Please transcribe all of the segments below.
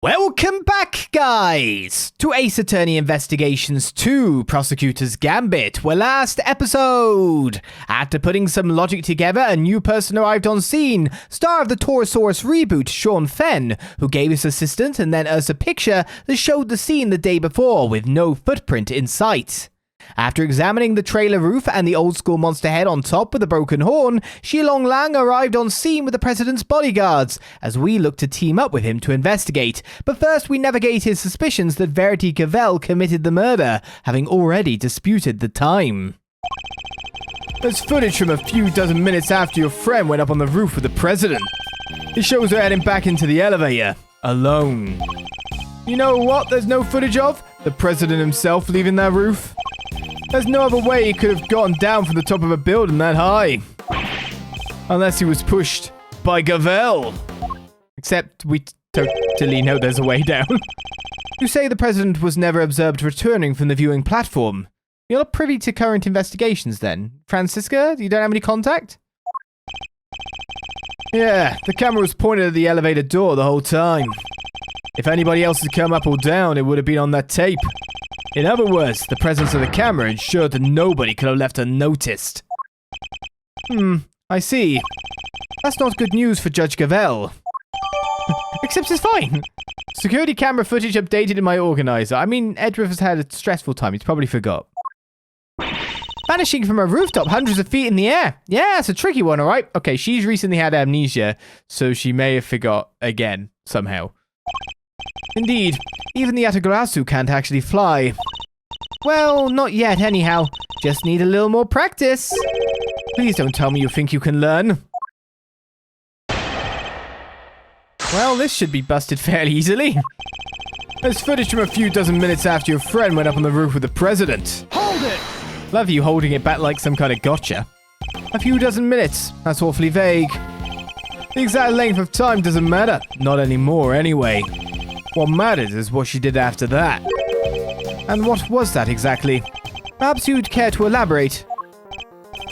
Welcome back, guys, to Ace Attorney Investigations 2, Prosecutors Gambit, where last episode, after putting some logic together, a new person arrived on scene, star of the Taurosaurus reboot, Sean Fenn, who gave us assistance and then us a picture that showed the scene the day before with no footprint in sight. After examining the trailer roof and the old-school monster head on top with a broken horn, Shilong Lang arrived on scene with the president's bodyguards, as we look to team up with him to investigate. But first we navigate his suspicions that Verity Gavèlle committed the murder, having already disputed the time. There's footage from a few dozen minutes after your friend went up on the roof with the president. It shows her heading back into the elevator, alone. You know what there's no footage of? The president himself leaving that roof. There's no other way he could have gotten down from the top of a building that high. Unless he was pushed by Gavèlle. Except we totally know there's a way down. You say the president was never observed returning from the viewing platform. You're not privy to current investigations then? Francisca, you don't have any contact? Yeah, the camera was pointed at the elevator door the whole time. If anybody else had come up or down, it would have been on that tape. In other words, the presence of the camera ensured that nobody could have left unnoticed. I see. That's not good news for Judge Gavèlle. Except it's fine. Security camera footage updated in my organizer. I mean, Edgeworth has had a stressful time. He's probably forgot. Vanishing from a rooftop hundreds of feet in the air. Yeah, it's a tricky one, alright? Okay, she's recently had amnesia, so she may have forgot again, somehow. Indeed, even the Atagarasu can't actually fly. Well, not yet anyhow. Just need a little more practice. Please don't tell me you think you can learn. Well, this should be busted fairly easily. There's footage from a few dozen minutes after your friend went up on the roof with the president. Hold it! Love you holding it back like some kind of gotcha. A few dozen minutes. That's awfully vague. The exact length of time doesn't matter. Not anymore, anyway. What matters is what she did after that. And what was that exactly? Perhaps you'd care to elaborate?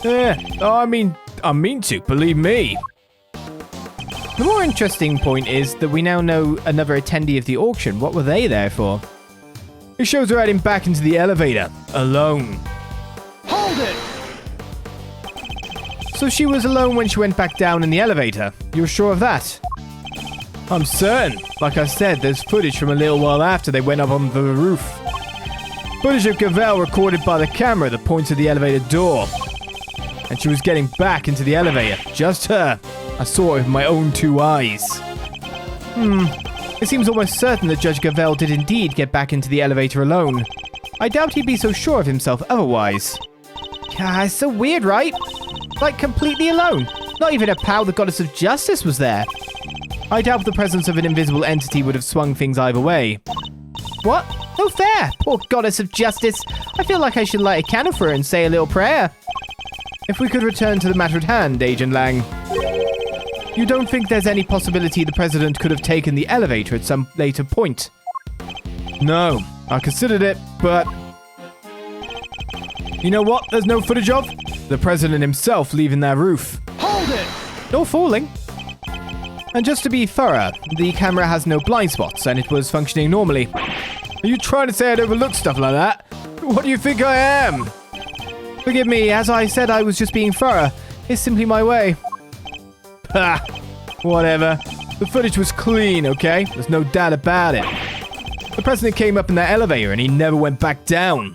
I mean to, believe me. The more interesting point is that we now know another attendee of the auction. What were they there for? It shows her heading back into the elevator, alone. Hold it! So she was alone when she went back down in the elevator. You're sure of that? I'm certain. Like I said, there's footage from a little while after they went up on the roof. Footage of Gavèlle recorded by the camera that points to the elevator door. And she was getting back into the elevator. Just her. I saw it with my own two eyes. It seems almost certain that Judge Gavèlle did indeed get back into the elevator alone. I doubt he'd be so sure of himself otherwise. It's so weird, right? Like completely alone. Not even a pal, the goddess of justice, was there. I doubt the presence of an invisible entity would have swung things either way. What? No fair! Poor goddess of justice. I feel like I should light a candle for her and say a little prayer. If we could return to the matter at hand, Agent Lang. You don't think there's any possibility the president could have taken the elevator at some later point? No, I considered it, but... You know what there's no footage of? The president himself leaving that roof. Hold it! No falling. And just to be thorough, the camera has no blind spots and it was functioning normally. Are you trying to say I'd overlook stuff like that? What do you think I am? Forgive me, as I said, I was just being thorough. It's simply my way. Ha! Whatever. The footage was clean, okay? There's no doubt about it. The president came up in that elevator and he never went back down.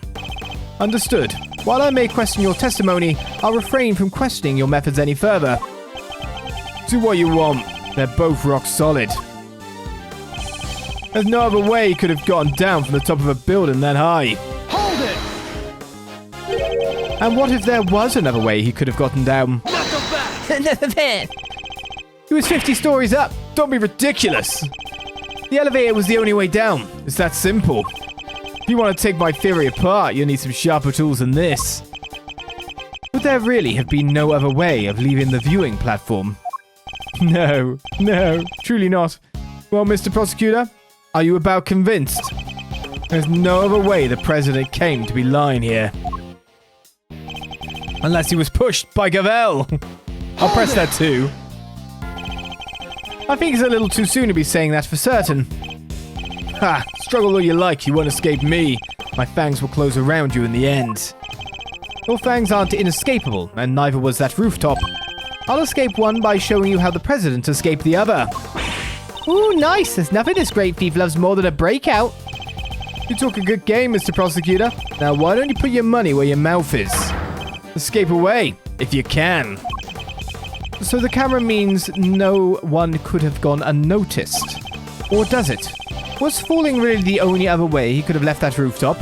Understood. While I may question your testimony, I'll refrain from questioning your methods any further. Do what you want. They're both rock solid. There's no other way he could have gotten down from the top of a building that high. Hold it! And what if there was another way he could have gotten down? He was 50 stories up. Don't be ridiculous. The elevator was the only way down. It's that simple. If you want to take my theory apart, you'll need some sharper tools than this. Would there really have been no other way of leaving the viewing platform? No, truly not. Well, Mr. Prosecutor, are you about convinced? There's no other way the president came to be lying here. Unless he was pushed by Gavèlle. I'll press that too. I think it's a little too soon to be saying that for certain. Ha! Struggle all you like, you won't escape me. My fangs will close around you in the end. Your fangs aren't inescapable, and neither was that rooftop. I'll escape one by showing you how the president escaped the other. Ooh, nice. There's nothing this great thief loves more than a breakout. You talk a good game, Mr. Prosecutor. Now, why don't you put your money where your mouth is? Escape away, if you can. So the camera means no one could have gone unnoticed. Or does it? Was falling really the only other way he could have left that rooftop?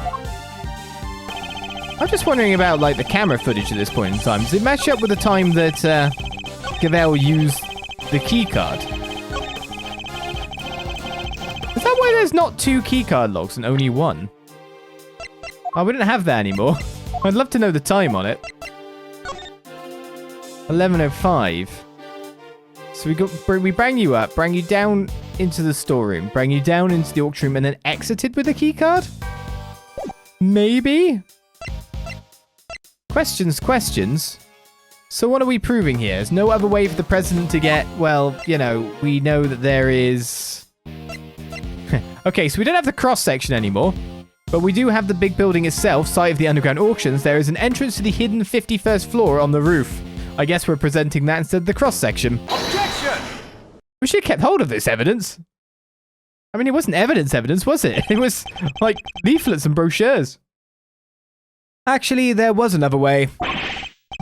I'm just wondering about, like, the camera footage at this point in time. Does it match up with the time that Gavèlle used the keycard? Is that why there's not 2 keycard logs and only 1? Oh, we don't have that anymore. I'd love to know the time on it. 11:05. So we bring you up, bring you down into the storeroom, bring you down into the auction room, and then exited with a keycard? Maybe? Questions. So what are we proving here? There's no other way for the president to get, well, you know, we know that there is... Okay, so we don't have the cross-section anymore, but we do have the big building itself, site of the underground auctions. There is an entrance to the hidden 51st floor on the roof. I guess we're presenting that instead of the cross-section. Objection! We should have kept hold of this evidence. I mean, it wasn't evidence, was it? It was, like, leaflets and brochures. Actually, there was another way.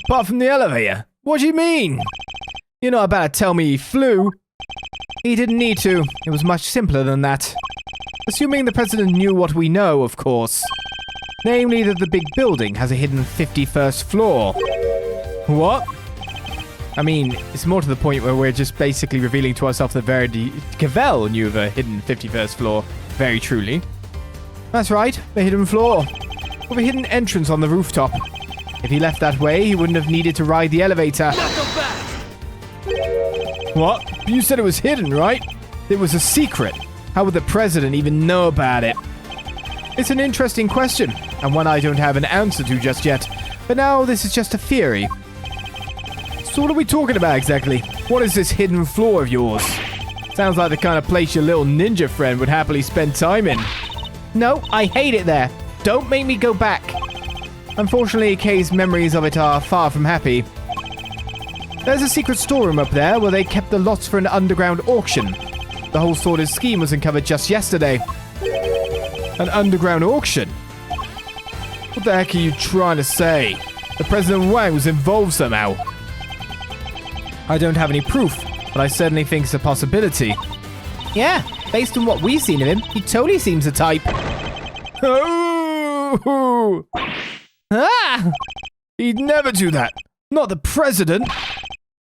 Apart from the elevator. What do you mean? You're not about to tell me he flew. He didn't need to. It was much simpler than that. Assuming the president knew what we know, of course. Namely that the big building has a hidden 51st floor. What? I mean, it's more to the point where we're just basically revealing to ourselves that Verity Gavèlle knew of a hidden 51st floor. Very truly. That's right, the hidden floor. With a hidden entrance on the rooftop. If he left that way, he wouldn't have needed to ride the elevator. What? You said it was hidden, right? It was a secret. How would the president even know about it? It's an interesting question, and one I don't have an answer to just yet. But now this is just a theory. So what are we talking about exactly? What is this hidden floor of yours? Sounds like the kind of place your little ninja friend would happily spend time in. No, I hate it there. Don't make me go back. Unfortunately, Kay's memories of it are far from happy. There's a secret storeroom up there where they kept the lots for an underground auction. The whole sordid scheme was uncovered just yesterday. An underground auction? What the heck are you trying to say? The President Wang was involved somehow. I don't have any proof, but I certainly think it's a possibility. Yeah, based on what we've seen of him, he totally seems the type. Oh! Ah! He'd never do that. Not the president.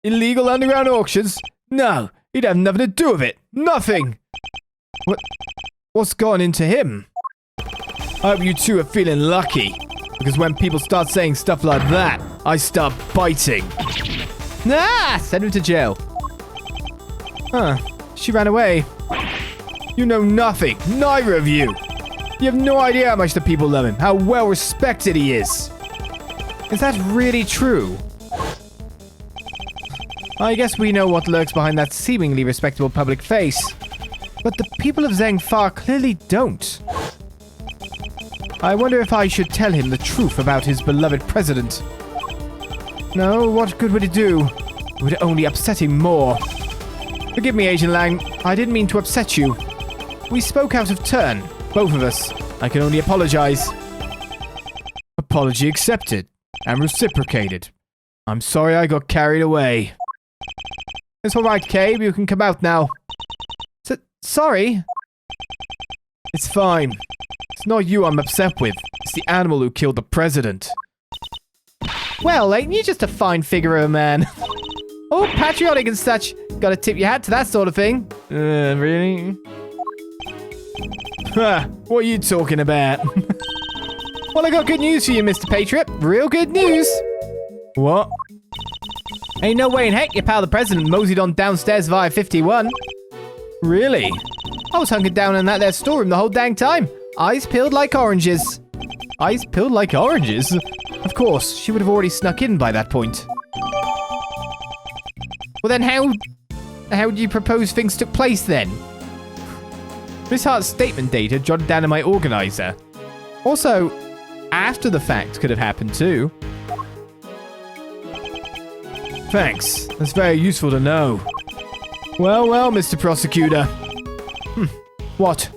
Illegal underground auctions? No, he'd have nothing to do with it. Nothing. What's gone into him? I hope you two are feeling lucky. Because when people start saying stuff like that, I start biting. Ah! Send him to jail. Huh. She ran away. You know nothing. Neither of you. You have no idea how much the people love him. How well respected he is. Is that really true? I guess we know what lurks behind that seemingly respectable public face. But the people of Zhangfa clearly don't. I wonder if I should tell him the truth about his beloved president. No, what good would it do? It would only upset him more. Forgive me, Agent Lang. I didn't mean to upset you. We spoke out of turn, both of us. I can only apologize. Apology accepted and reciprocated. I'm sorry I got carried away. It's alright, Kay. You can come out now. Sorry? It's fine. It's not you I'm upset with. It's the animal who killed the president. Well, ain't you just a fine figure of a man? Oh, patriotic and such. Gotta tip your hat to that sort of thing. Really? What are you talking about? Well, I got good news for you, Mr. Patriot. Real good news. What? Ain't no way in heck your pal the president moseyed on downstairs via 51. Really? I was hunkered down in that there storeroom the whole dang time. Eyes peeled like oranges. Eyes peeled like oranges? Of course, she would have already snuck in by that point. Well then how do you propose things took place then? Miss Hart's statement data jotted down in my organizer. Also, after the fact could have happened too. Thanks. That's very useful to know. Well, Mr. Prosecutor. What?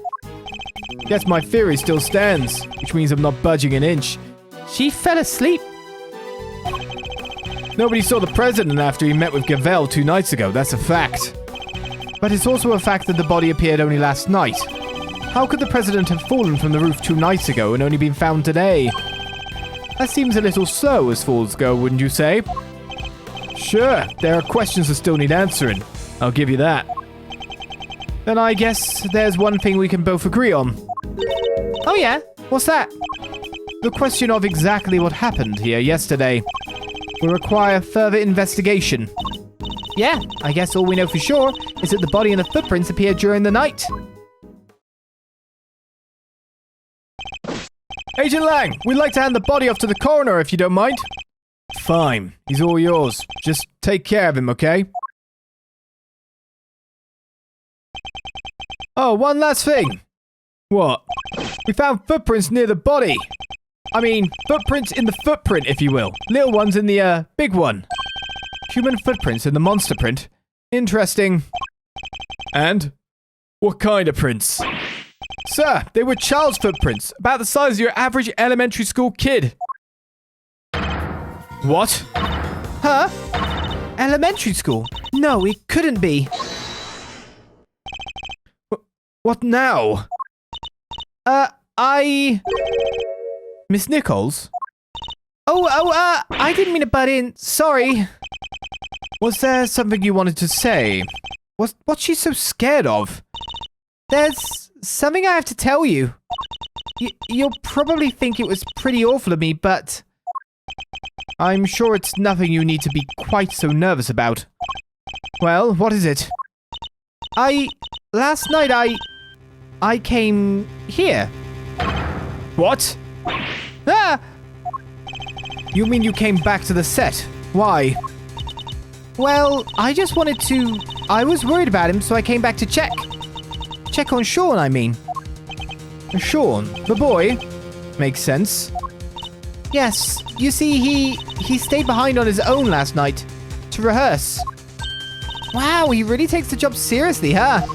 Guess my theory still stands, which means I'm not budging an inch. She fell asleep. Nobody saw the president after he met with Gavèlle 2 nights ago, that's a fact. But it's also a fact that the body appeared only last night. How could the president have fallen from the roof 2 nights ago and only been found today? That seems a little slow as falls go, wouldn't you say? Sure, there are questions that still need answering. I'll give you that. Then I guess there's one thing we can both agree on. Oh yeah? What's that? The question of exactly what happened here yesterday will require further investigation. Yeah, I guess all we know for sure is that the body and the footprints appeared during the night. Agent Lang, we'd like to hand the body off to the coroner if you don't mind. Fine, he's all yours. Just take care of him, okay? Oh, one last thing. What? We found footprints near the body. I mean, footprints in the footprint, if you will. Little ones in the, big one. Human footprints in the monster print. Interesting. And? What kind of prints? Sir, they were child's footprints, about the size of your average elementary school kid. What? Huh? Elementary school? No, it couldn't be. What now? Miss Nichols? I didn't mean to butt in. Sorry. Was there something you wanted to say? What's she so scared of? There's something I have to tell you. You'll probably think it was pretty awful of me, but I'm sure it's nothing you need to be quite so nervous about. Well, what is it? Last night I came here. What? Ah! You mean you came back to the set? Why? Well, I just wanted to... I was worried about him, so I came back to check. Check on Sean, I mean. Sean? The boy? Makes sense. Yes, you see, he stayed behind on his own last night to rehearse. Wow, he really takes the job seriously, huh?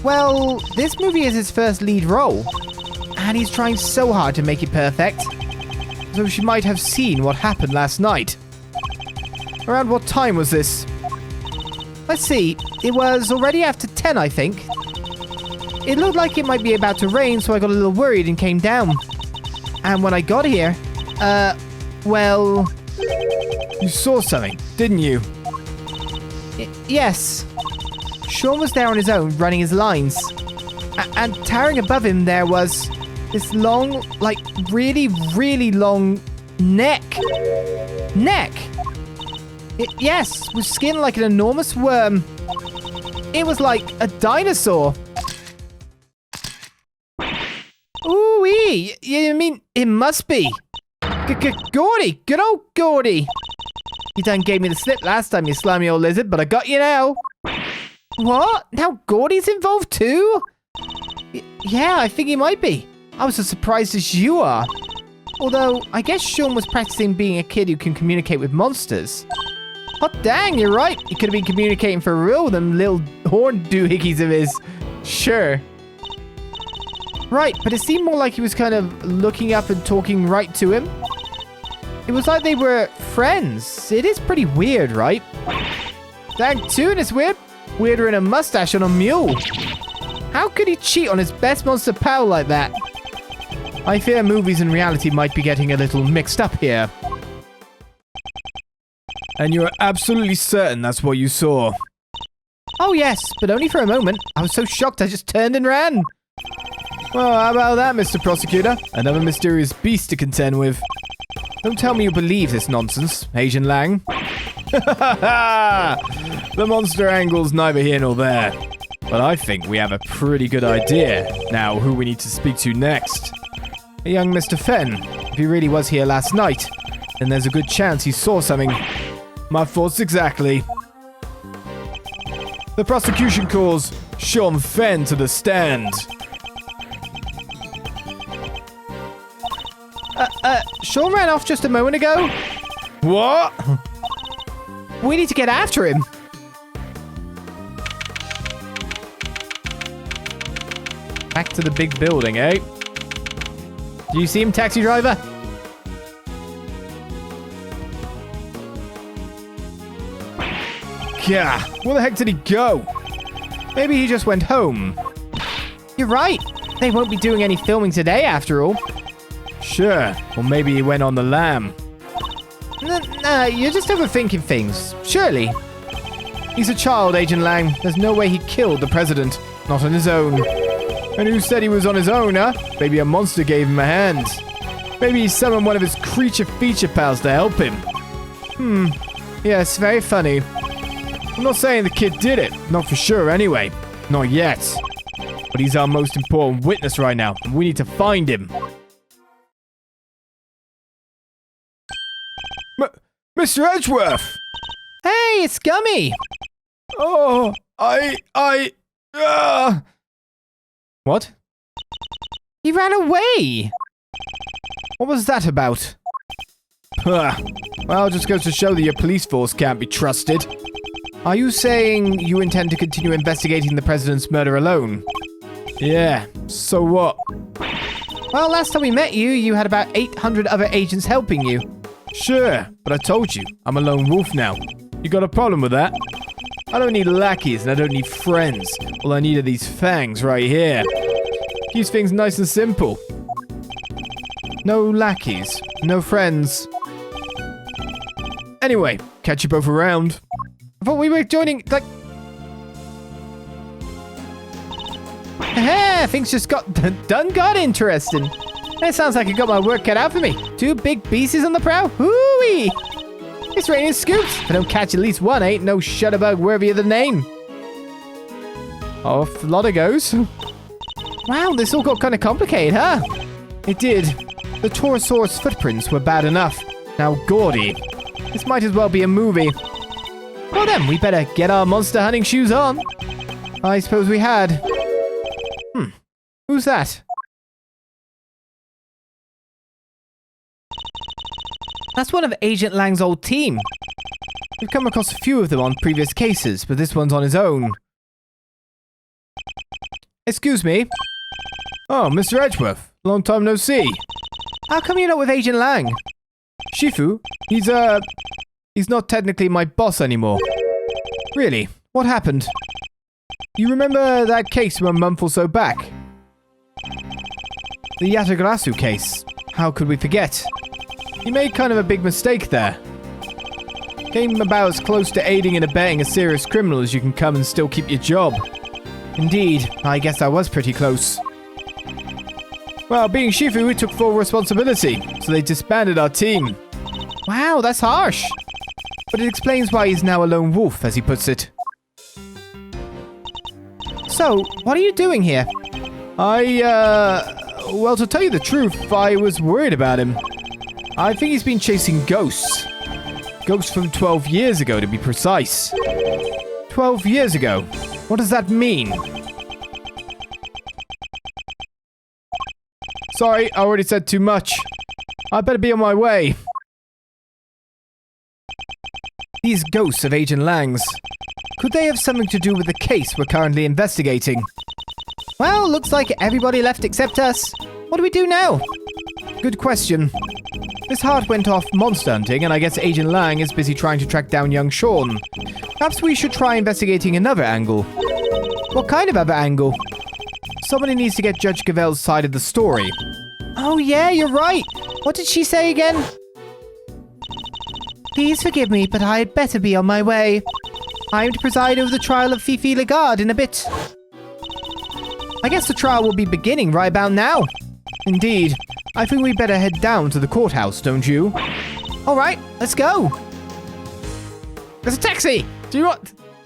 Well, this movie is his first lead role, and he's trying so hard to make it perfect. So she might have seen what happened last night. Around what time was this? Let's see, it was already after 10, I think. It looked like it might be about to rain, so I got a little worried and came down. And when I got here, well... You saw something, didn't you? Yes. Sean was there on his own, running his lines. And towering above him there was this long, like, really, really long neck. Neck! Yes, with skin like an enormous worm. It was like a dinosaur. Ooh-wee! You mean, it must be. Gordy! Good old Gordy! You done gave me the slip last time, you slimy old lizard, but I got you now. What? Now Gordy's involved too? Yeah, I think he might be. I was as surprised as you are. Although, I guess Sean was practicing being a kid who can communicate with monsters. Hot dang, you're right. He could have been communicating for real with them little horn doohickeys of his. Sure. Right, but it seemed more like he was kind of looking up and talking right to him. It was like they were friends. It is pretty weird, right? Dang tune, it's weird. Weirder than a mustache on a mule. How could he cheat on his best monster pal like that? I fear movies and reality might be getting a little mixed up here. And you're absolutely certain that's what you saw? Oh yes, but only for a moment. I was so shocked I just turned and ran. Well, how about that, Mr. Prosecutor? Another mysterious beast to contend with. Don't tell me you believe this nonsense, Agent Lang. The monster angle's neither here nor there. But I think we have a pretty good idea now who we need to speak to next. A young Mr. Fenn. If he really was here last night, then there's a good chance he saw something. My thoughts exactly. The prosecution calls Sean Fenn to the stand. Sean ran off just a moment ago. What? We need to get after him. Back to the big building, eh? Do you see him, taxi driver? Gah, where the heck did he go? Maybe he just went home. You're right. They won't be doing any filming today after all. Sure. Or maybe he went on the lam. Nah, you're just overthinking things. Surely. He's a child, Agent Lang. There's no way he killed the president. Not on his own. And who said he was on his own, huh? Maybe a monster gave him a hand. Maybe he summoned one of his creature feature pals to help him. Yes, very funny. I'm not saying the kid did it. Not for sure, anyway. Not yet. But he's our most important witness right now, and we need to find him. Mr. Edgeworth! Hey, it's Gummy! Oh, What? He ran away! What was that about? Well, just goes to show that your police force can't be trusted. Are you saying you intend to continue investigating the president's murder alone? Yeah, so what? Well, last time we met you, you had about 800 other agents helping you. Sure, but I told you, I'm a lone wolf now. You got a problem with that? I don't need lackeys and I don't need friends. All I need are these fangs right here. Keeps things nice and simple. No lackeys, no friends. Anyway, catch you both around. I thought we were joining, like... Hey, things just got interesting. It sounds like you got my work cut out for me. 2 big beasties on the prow? Hooey! It's raining scoops. If I don't catch at least one, ain't no shutterbug worthy of the name. Off the lot it goes. Wow, this all got kind of complicated, huh? It did. The Taurosaurus footprints were bad enough. Now gaudy. This might as well be a movie. Well then, we better get our monster hunting shoes on. I suppose we had. Who's that? That's one of Agent Lang's old team. We've come across a few of them on previous cases, but this one's on his own. Excuse me. Oh, Mr. Edgeworth. Long time no see. How come you're not with Agent Lang? Shifu, he's not technically my boss anymore. Really? What happened? You remember that case from a month or so back? The Yatagarasu case. How could we forget? You made kind of a big mistake there. Came about as close to aiding and abetting a serious criminal as you can come and still keep your job. Indeed, I guess I was pretty close. Well, being Shifu, we took full responsibility, so they disbanded our team. Wow, that's harsh. But it explains why he's now a lone wolf, as he puts it. So, what are you doing here? Well, to tell you the truth, I was worried about him. I think he's been chasing ghosts. Ghosts from 12 years ago, to be precise. 12 years ago? What does that mean? Sorry, I already said too much. I better be on my way. These ghosts of Agent Lang's. Could they have something to do with the case we're currently investigating? Well, looks like everybody left except us. What do we do now? Good question. This heart went off monster hunting, and I guess Agent Lang is busy trying to track down young Sean. Perhaps we should try investigating another angle. What kind of other angle? Somebody needs to get Judge Gavèlle's side of the story. Oh yeah, you're right. What did she say again? Please forgive me, but I had better be on my way. I am to preside over the trial of Fifi Laguarde in a bit. I guess the trial will be beginning right about now. Indeed. I think we better head down to the courthouse, don't you? Alright, let's go. There's a taxi! Do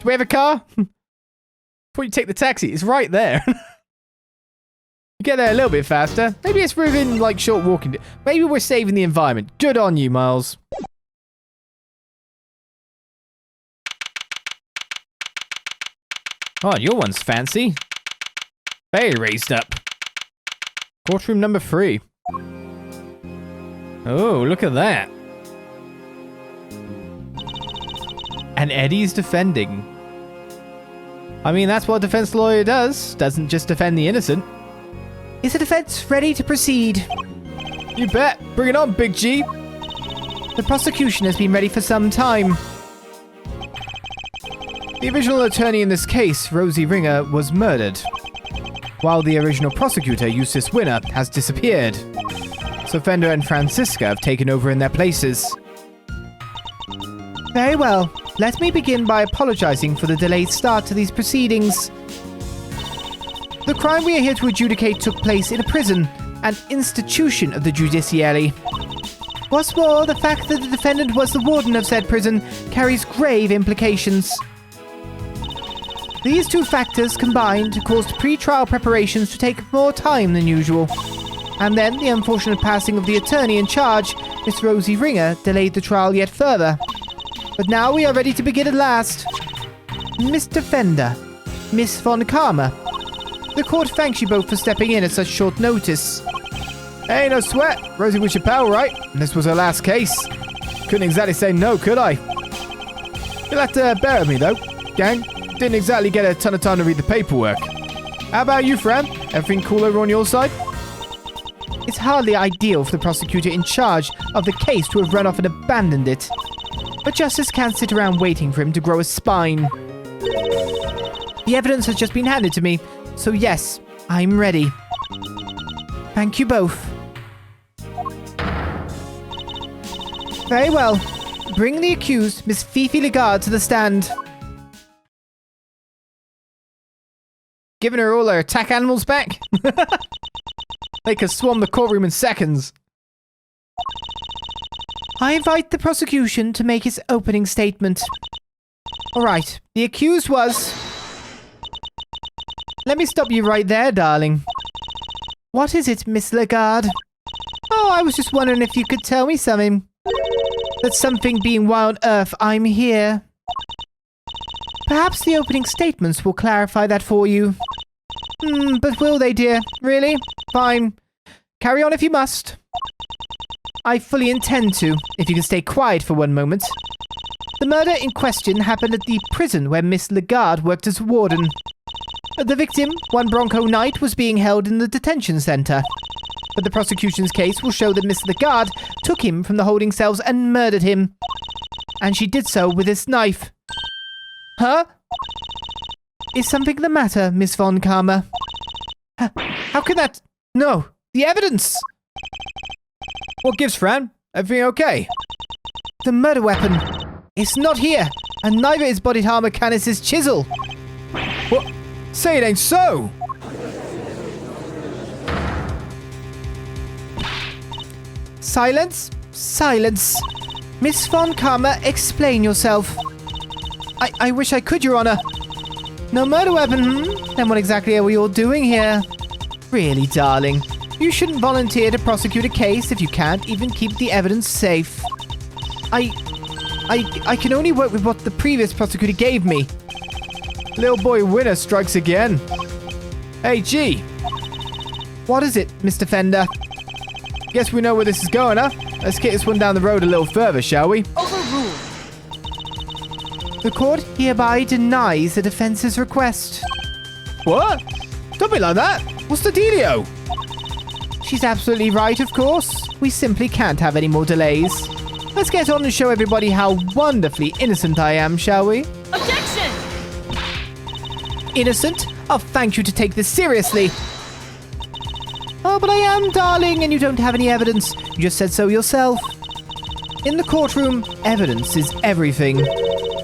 we have a car? Before you take the taxi, it's right there. You get there a little bit faster. Maybe it's within, like, short walking. Maybe we're saving the environment. Good on you, Miles. Oh, your one's fancy. Very raised up. Courtroom number 3. Oh, look at that. And Eddie's defending. I mean, that's what a defense lawyer does. Doesn't just defend the innocent. Is the defense ready to proceed? You bet. Bring it on, Big G. The prosecution has been ready for some time. The original attorney in this case, Rosie Ringer, was murdered, while the original prosecutor, Eustace Winner, has disappeared. So Fender and Francisca have taken over in their places. Very well. Let me begin by apologizing for the delayed start to these proceedings. The crime we are here to adjudicate took place in a prison, an institution of the judiciary. What's more, the fact that the defendant was the warden of said prison carries grave implications. These two factors combined caused pre-trial preparations to take more time than usual. And then the unfortunate passing of the attorney in charge, Miss Rosie Ringer, delayed the trial yet further. But now we are ready to begin at last. Mr. Fender, Miss Von Karma, the court thanks you both for stepping in at such short notice. Hey, no sweat. Rosie was your pal, right? And this was her last case. Couldn't exactly say no, could I? You'll have to bear with me, though, gang. Didn't exactly get a ton of time to read the paperwork. How about you, Fran? Everything cool over on your side? It's hardly ideal for the prosecutor in charge of the case to have run off and abandoned it. But justice can't sit around waiting for him to grow a spine. The evidence has just been handed to me, so yes, I'm ready. Thank you both. Very well. Bring the accused, Miss Fifi Laguarde, to the stand. Giving her all her attack animals back? They could swarm the courtroom in seconds. I invite the prosecution to make its opening statement. Alright, the accused was... Let me stop you right there, darling. What is it, Miss Laguarde? Oh, I was just wondering if you could tell me something. That something being why on earth I'm here. Perhaps the opening statements will clarify that for you. But will they, dear? Really? Fine. Carry on if you must. I fully intend to, if you can stay quiet for one moment. The murder in question happened at the prison where Miss Laguarde worked as warden. The victim, one Bronco Knight, was being held in the detention center. But the prosecution's case will show that Miss Laguarde took him from the holding cells and murdered him. And she did so with this knife. Huh? Is something the matter, Miss Von Karma? How can that... No, the evidence! What gives, Fran? Everything okay? The murder weapon. It's not here, and neither is body armor Canis's chisel. What? Say it ain't so! Silence! Silence! Miss Von Karma, explain yourself. I wish I could, Your Honor. No murder weapon, Then what exactly are we all doing here? Really, darling, you shouldn't volunteer to prosecute a case if you can't even keep the evidence safe. I can only work with what the previous prosecutor gave me. Little boy Winner strikes again. Hey, G. What is it, Mr. Fender? Guess we know where this is going, huh? Let's kick this one down the road a little further, shall we? Overruled. The court hereby denies the defense's request. What? Don't be like that. What's the dealio? She's absolutely right, of course. We simply can't have any more delays. Let's get on and show everybody how wonderfully innocent I am, shall we? Objection! Innocent? I'll thank you to take this seriously. Oh, but I am, darling, and you don't have any evidence. You just said so yourself. In the courtroom, evidence is everything.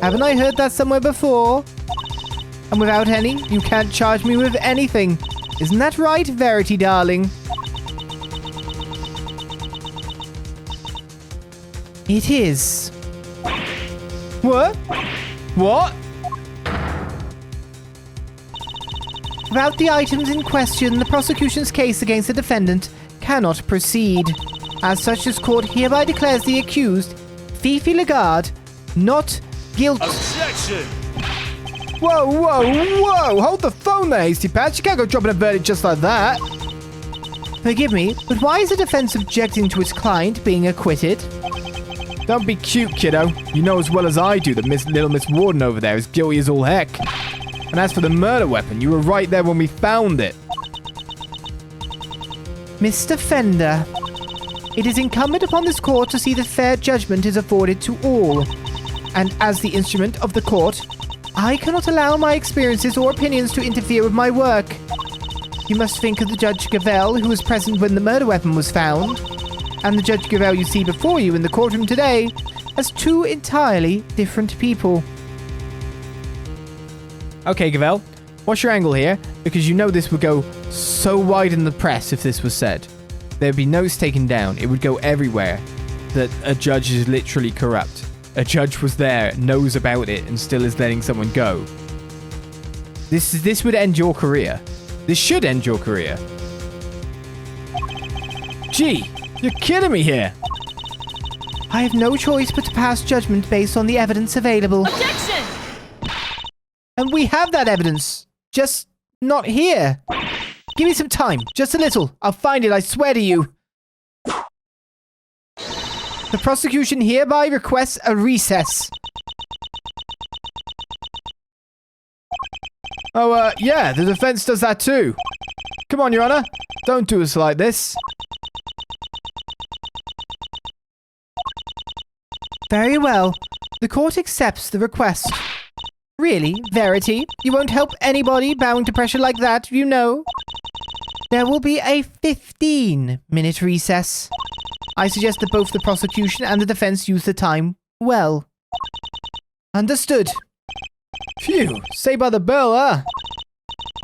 Haven't I heard that somewhere before? And without any, you can't charge me with anything. Isn't that right, Verity, darling? It is. What? What? Without the items in question, the prosecution's case against the defendant cannot proceed. As such, this court hereby declares the accused, Fifi Laguarde, not guilty. Objection! Whoa, whoa, whoa! Hold the phone there, Hasty Patch. You can't go dropping a verdict just like that. Forgive me, but why is the defense objecting to its client being acquitted? Don't be cute, kiddo. You know as well as I do that little Miss Warden over there is guilty as all heck. And as for the murder weapon, you were right there when we found it. Mr. Fender, it is incumbent upon this court to see that fair judgment is afforded to all. And as the instrument of the court, I cannot allow my experiences or opinions to interfere with my work. You must think of the Judge Gavèlle who was present when the murder weapon was found, and the Judge Gavèlle you see before you in the courtroom today as two entirely different people. Okay, Gavèlle, what's your angle here? Because you know this would go so wide in the press if this was said. There'd be notes taken down. It would go everywhere that a judge is literally corrupt. A judge was there, knows about it, and still is letting someone go. This would end your career. This should end your career. Gee, you're kidding me here. I have no choice but to pass judgment based on the evidence available. Objection! And we have that evidence. Just not here. Give me some time. Just a little. I'll find it, I swear to you. The prosecution hereby requests a recess. Oh, yeah, the defense does that too. Come on, Your Honor. Don't do us like this. Very well. The court accepts the request. Really, Verity, you won't help anybody bowing to pressure like that, you know. There will be a 15-minute recess. I suggest that both the prosecution and the defense use the time well. Understood. Phew, say by the bell, huh?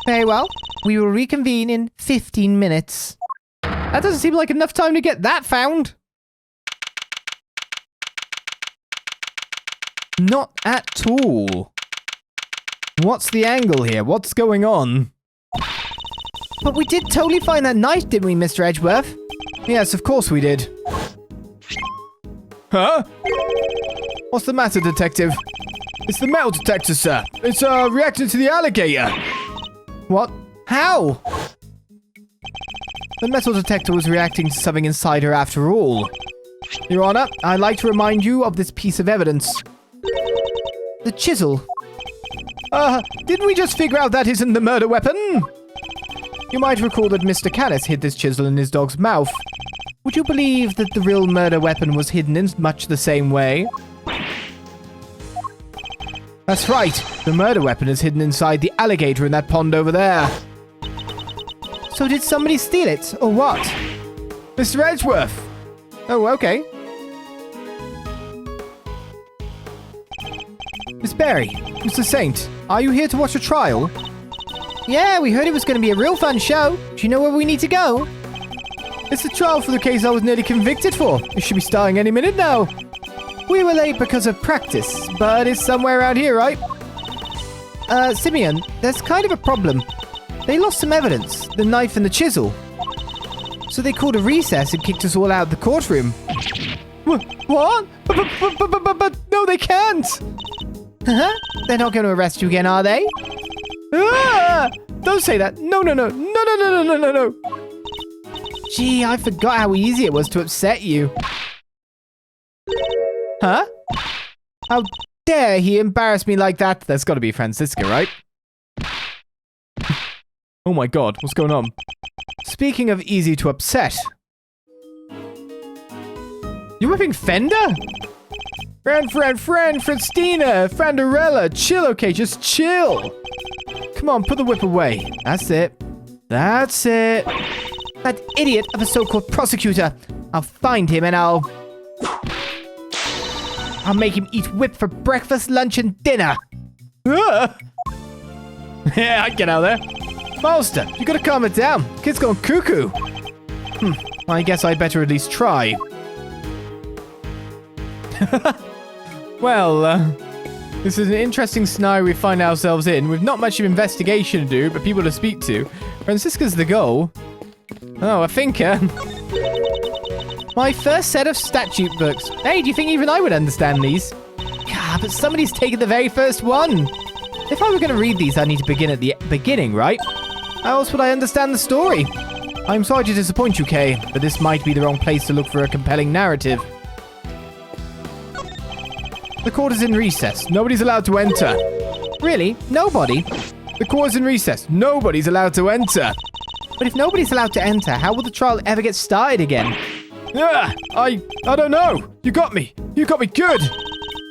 Very well. We will reconvene in 15 minutes. That doesn't seem like enough time to get that found. Not at all. What's the angle here? What's going on? But we did totally find that knife, didn't we, Mr. Edgeworth? Yes, of course we did. Huh? What's the matter, detective? It's the metal detector, sir. It's, reacting to the alligator. What? How? The metal detector was reacting to something inside her after all. Your Honor, I'd like to remind you of this piece of evidence. The chisel. Didn't we just figure out that isn't the murder weapon? You might recall that Mr. Canis hid this chisel in his dog's mouth. Would you believe that the real murder weapon was hidden in much the same way? That's right. The murder weapon is hidden inside the alligator in that pond over there. So did somebody steal it, or what? Mr. Edgeworth! Oh, okay. Miss Berry, Mr. Saint, are you here to watch a trial? Yeah, we heard it was going to be a real fun show. Do you know where we need to go? It's the trial for the case I was nearly convicted for. It should be starting any minute now. We were late because of practice, but it's somewhere around here, right? Simeon, there's kind of a problem. They lost some evidence, the knife and the chisel. So they called a recess and kicked us all out of the courtroom. What? But no, they can't. Huh? They're not going to arrest you again, are they? Ah! Don't say that. No. Gee, I forgot how easy it was to upset you. Huh? How dare he embarrass me like that? That's got to be Francisca, right? Oh my god, what's going on? Speaking of easy to upset. You're whipping Fender? Francina, Franderella, chill, okay, just chill. Come on, put the whip away. That's it. That's it. That idiot of a so-called prosecutor. I'll find him and I'll make him eat whip for breakfast, lunch, and dinner. Yeah, I'd get out there. Master, you gotta calm it down. Kid's going cuckoo. I guess I'd better at least try. Well, this is an interesting scenario we find ourselves in, with not much of investigation to do, but people to speak to. Francisca's the goal. Oh, a thinker. My first set of statute books. Hey, do you think even I would understand these? God, but somebody's taken the very first one. If I were going to read these, I need to begin at the beginning, right? How else would I understand the story? I'm sorry to disappoint you, Kay, but this might be the wrong place to look for a compelling narrative. The court is in recess. Nobody's allowed to enter. Really? Nobody? The court is in recess. Nobody's allowed to enter. But if nobody's allowed to enter, how will the trial ever get started again? Yeah, I don't know. You got me. You got me good.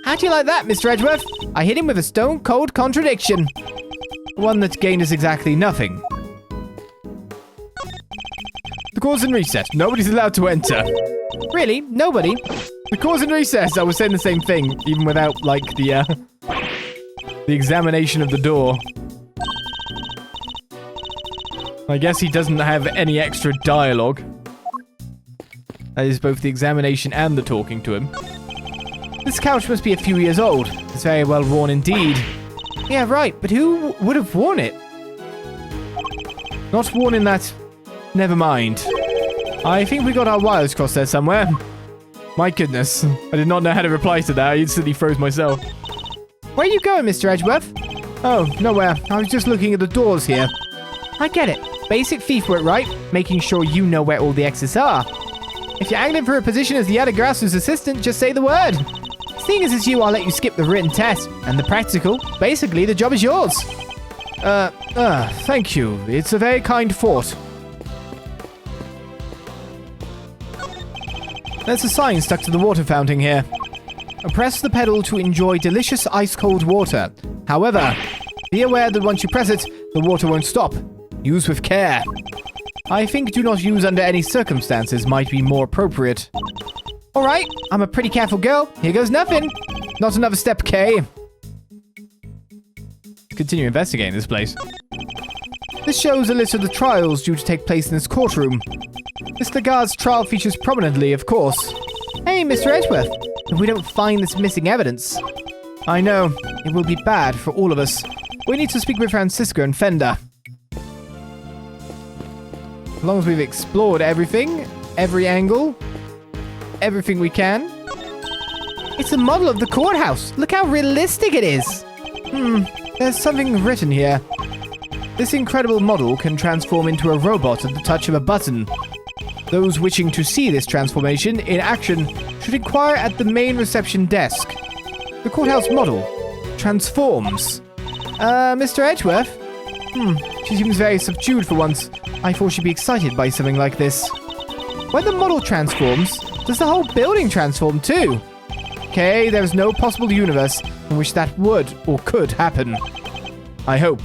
How do you like that, Mr. Edgeworth? I hit him with a stone-cold contradiction. One that gained us exactly nothing. The court's in recess. Nobody's allowed to enter. Really? Nobody? The court's in recess. I was saying the same thing, even without, like, the examination of the door. I guess he doesn't have any extra dialogue. That is both the examination and the talking to him. This couch must be a few years old. It's very well worn indeed. Yeah, right, but who would have worn it? Not worn in that... Never mind. I think we got our wires crossed there somewhere. My goodness. I did not know how to reply to that. I instantly froze myself. Where are you going, Mr. Edgeworth? Oh, nowhere. I was just looking at the doors here. I get it. Basic thief work, right? Making sure you know where all the exits are. If you're angling for a position as the Adagrasso's assistant, just say the word. Seeing as it's you, I'll let you skip the written test. And the practical. Basically, the job is yours. Thank you. It's a very kind thought. There's a sign stuck to the water fountain here. Press the pedal to enjoy delicious ice-cold water. However, be aware that once you press it, the water won't stop. Use with care. I think do not use under any circumstances might be more appropriate. Alright, I'm a pretty careful girl. Here goes nothing. Not another step, Kay. Continue investigating this place. This shows a list of the trials due to take place in this courtroom. This Laguarde's trial features prominently, of course. Hey, Mr. Edgeworth. If we don't find this missing evidence... I know. It will be bad for all of us. We need to speak with Francisca and Fender. As long as we've explored everything, every angle, everything we can. It's a model of the courthouse. Look how realistic it is. There's something written here. This incredible model can transform into a robot at the touch of a button. Those wishing to see this transformation in action should inquire at the main reception desk. The courthouse model transforms. Mr. Edgeworth? She seems very subdued for once. I thought she'd be excited by something like this. When the model transforms, does the whole building transform too? Okay, there is no possible universe in which that would or could happen. I hope.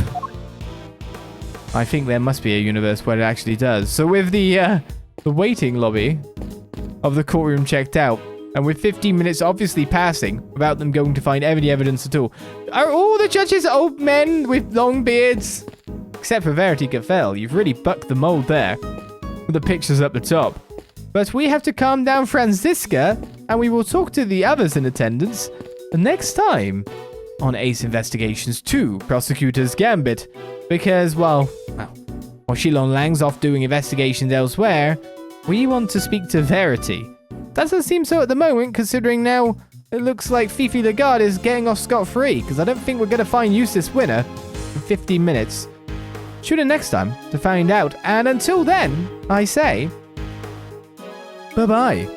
I think there must be a universe where it actually does. So with the waiting lobby of the courtroom checked out, and with 15 minutes obviously passing without them going to find any evidence at all, are all the judges old men with long beards? Except for Verity Gavèlle. You've really bucked the mold there with the pictures up the top. But we have to calm down Francisca, and we will talk to the others in attendance the next time on Ace Investigations 2 Prosecutors Gambit. Because, while Shilon Lang's off doing investigations elsewhere, we want to speak to Verity. Doesn't seem so at the moment, considering now it looks like Fifi Laguarde is getting off scot-free, because I don't think we're going to find Eustace winner in 15 minutes. Tune in next time to find out, and until then, I say, bye-bye.